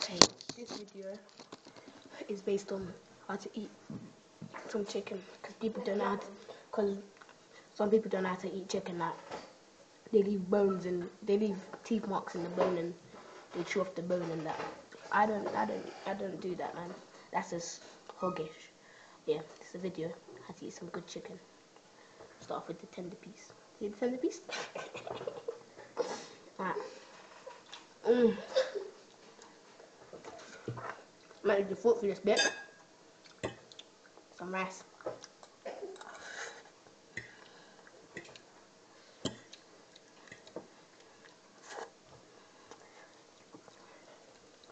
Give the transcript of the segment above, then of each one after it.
Okay, this video is based on how to eat some chicken, because some people don't know how to eat chicken. Like, they leave bones and they leave teeth marks in the bone and they chew off the bone and that. I don't do that, man. That's just hoggish. Yeah, it's a video how to eat some good chicken. Start off with the tender piece. See the tender piece? Alright. Might need the fork for this bit. Some rice.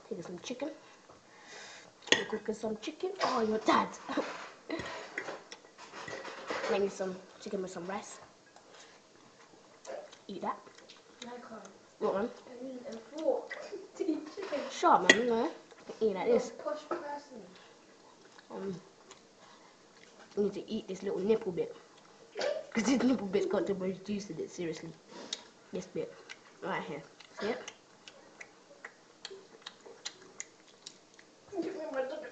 Take some chicken. We're cooking some chicken. Oh, your dad. Make me some chicken with some rice. Eat that. I can't. What one? I'm using a fork to eat chicken. Shut up, man. No. Eat like this. Posh person. You need to eat this little nipple bit. Because this nipple bit's got the most juice in it, seriously. This bit. Right here. See it? Give me my chicken.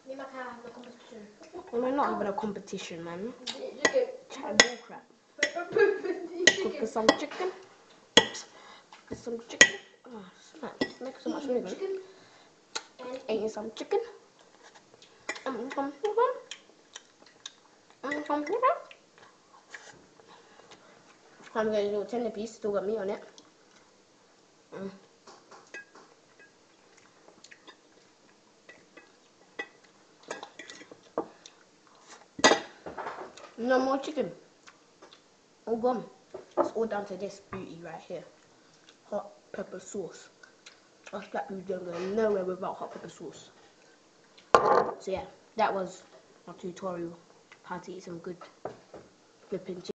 You might have a competition. Well, we're not having a competition, man. Chicken. Chat bull crap. Cooking some chicken. Cooking some chicken. Oh, snap. Make so much noise, man. Eating some chicken. I'm going to do a tender piece, still got meat on it. No more chicken. All gone. It's all down to this beauty right here. Hot pepper sauce. Us black people don't go nowhere without hot pepper sauce. So yeah, that was my tutorial how to eat some good flipping chicken.